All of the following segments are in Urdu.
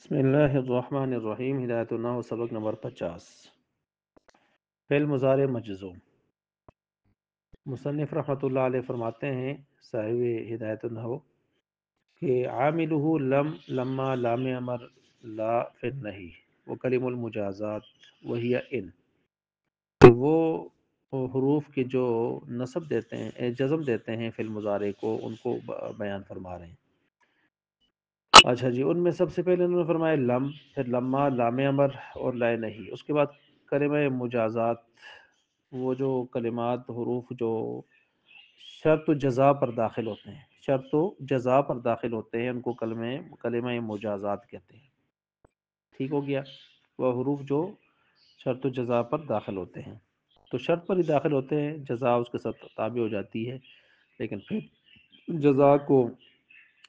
بسم اللہ الرحمن الرحیم ہدایت النحو سبق نمبر 50 فعل مضارع مجزوم۔ مصنف رحمۃ اللہ علیہ فرماتے ہیں صاحب ہدایت النحو کہ عاملہ لم لما لام امر لا فی نہیں وہ کلم المجازات وہی ان، وہ حروف کے جو نصب دیتے ہیں جزم دیتے ہیں فعل مضارع کو ان کو بیان فرما رہے ہیں۔ اچھا جی، ان میں سب سے پہلے انہوں نے فرمایا لم، پھر لما لام امر اور لائے نہیں، اس کے بعد کلمہ مجازات، وہ جو کلمات حروف جو شرط و جزا پر داخل ہوتے ہیں، شرط و جزا پر داخل ہوتے ہیں، ان کو کلمہ مجازات کہتے ہیں۔ ٹھیک ہو گیا، وہ حروف جو شرط و جزا پر داخل ہوتے ہیں، تو شرط پر ہی داخل ہوتے ہیں، جزا اس کے ساتھ تابع ہو جاتی ہے، لیکن پھر جزا کو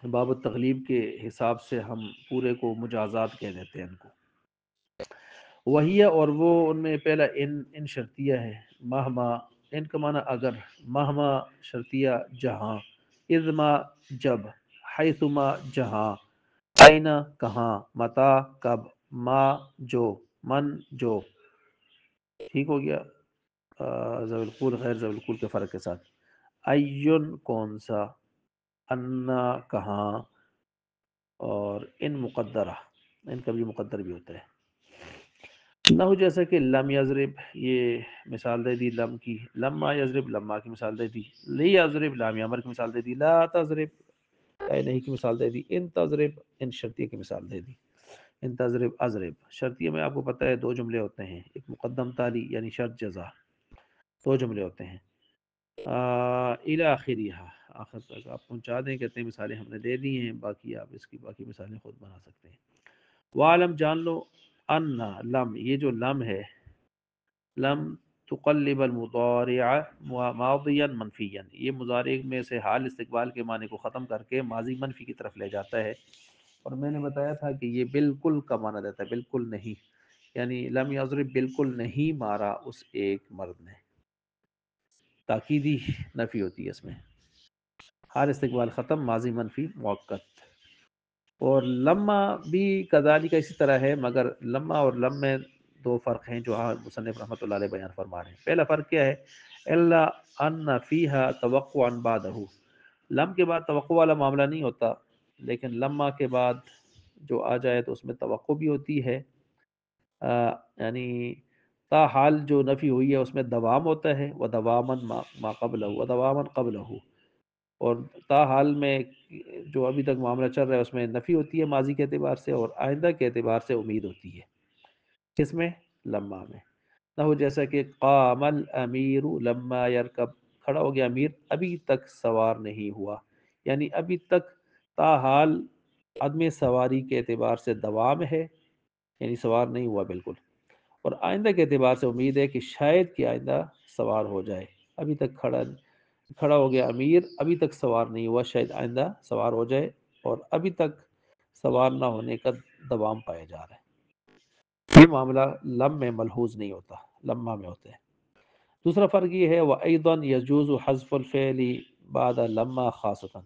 باب التغلیب کے حساب سے ہم پورے کو مجازات کہہ دیتے ہیں ان کو۔ وہی اور وہ ان میں پہلا ان شرطیہ ہے، مہما ان کا معنی اگر، مہما شرطیہ جہاں، اذما جب، حیثما جہاں، اینا کہاں، متا کب، ما جو، من جو۔ ٹھیک ہو گیا، ذوی القول غیر ذوی القول کے فرق کے ساتھ۔ ایون کون سا، انا کہاں، اور ان مقدرہ، ان کا بھی مقدر بھی ہوتا ہے۔ نحو جیسا کہ لم یضرب، یہ مثال دے دی لم کی، لما یضرب لما کی مثال دے دی، لی یضرب لام امر کی مثال دے دی، لا تضرب اے نہیں کی مثال دے دی، ان تضرب ان شرطیہ کی مثال دے دی، ان تضرب اضرب۔ شرطیہ میں آپ کو پتہ ہے دو جملے ہوتے ہیں، ایک مقدم تالی یعنی شرط جزا، دو جملے ہوتے ہیں، الی آخریہ، آخر تک آپ پہنچا دیں، کہتے ہیں مثالیں ہم نے دے دی ہیں، باقی آپ اس کی باقی مثالیں خود بنا سکتے ہیں۔ وعلم جان لو، ان لم، یہ جو لم ہے، لم تقلب المضارع ماضیا منفیا، یہ مضارع میں سے حال استقبال کے معنی کو ختم کر کے ماضی منفی کی طرف لے جاتا ہے، اور میں نے بتایا تھا کہ یہ بالکل کا معنی دیتا ہے، بالکل نہیں، یعنی لم یضرب بالکل نہیں مارا اس ایک مرد نے، تاکیدی نفی ہوتی ہے اس میں، حال استقبال ختم، ماضی منفی موقت۔ اور لما بھی کذالک اسی طرح ہے، مگر لما اور لم میں دو فرق ہیں جو مصنف رحمۃ اللہ علیہ بیان فرما رہے ہیں۔ پہلا فرق کیا ہے، الا ان فیہا توقعا بعدہ، لم کے بعد توقع والا معاملہ نہیں ہوتا، لیکن لما کے بعد جو آ جائے تو اس میں توقع بھی ہوتی ہے، یعنی تا حال جو نفی ہوئی ہے اس میں دوام ہوتا ہے، و دوامن ما قبلہ، و دوامن قبلہ، اور تا حال میں جو ابھی تک معاملہ چل رہا ہے اس میں نفی ہوتی ہے ماضی کے اعتبار سے، اور آئندہ کے اعتبار سے امید ہوتی ہے، کس میں، لما میں۔ نہ ہو جیسا کہ قام الامیر لما یرکب، کھڑا ہو گیا امیر ابھی تک سوار نہیں ہوا، یعنی ابھی تک تا حال عدم سواری کے اعتبار سے دوام ہے، یعنی سوار نہیں ہوا بالکل، اور آئندہ کے اعتبار سے امید ہے کہ شاید کہ آئندہ سوار ہو جائے، ابھی تک کھڑا ہو گیا امیر ابھی تک سوار نہیں ہوا، شاید آئندہ سوار ہو جائے، اور ابھی تک سوار نہ ہونے کا دوام پایا جا رہا ہے، یہ معاملہ لم میں ملحوظ نہیں ہوتا، لما میں ہوتا ہے۔ دوسرا فرق یہ ہے، وَأَيْضًا يَجُوزُ حَذْفُ الْفِعْلِ بَعْدَ لما خاصتاً،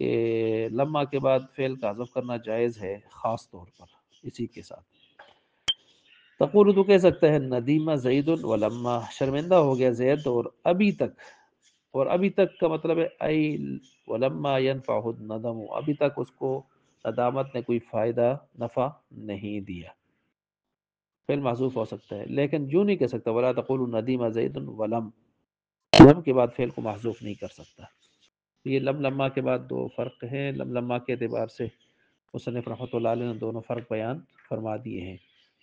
کہ لما کے بعد فعل کا حذف کرنا جائز ہے خاص طور پر اسی کے ساتھ۔ تقول تو کہہ سکتا ہے ندیمہ زید ولما، شرمندہ ہو گیا زید اور ابھی تک، اور ابھی تک کا مطلب ہے ای ولما ينفع الندم، ابھی تک اس کو ندامت نے کوئی فائدہ نفع نہیں دیا، فعل محذوف ہو سکتا ہے، لیکن یوں نہیں کہہ سکتا ولا تقول ندیم زید ولم، لم کے بعد فعل کو محذوف نہیں کر سکتا۔ یہ لم لما کے بعد دو فرق ہیں، لم لما کے اعتبار سے مصنف رحمۃ اللہ علیہ نے دونوں فرق بیان فرما دیے ہیں۔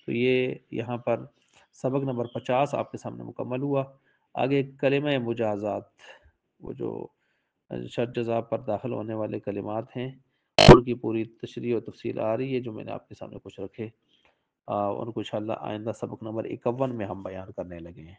تو یہ یہاں پر سبق نمبر 50 آپ کے سامنے مکمل ہوا۔ آگے کلمہ مجازات، وہ جو شرط جزا پر داخل ہونے والے کلمات ہیں، ان کی پوری تشریح و تفصیل آ رہی ہے جو میں نے آپ کے سامنے کچھ رکھے، ان کو انشاءاللہ آئندہ سبق نمبر 51 میں ہم بیان کرنے لگے ہیں۔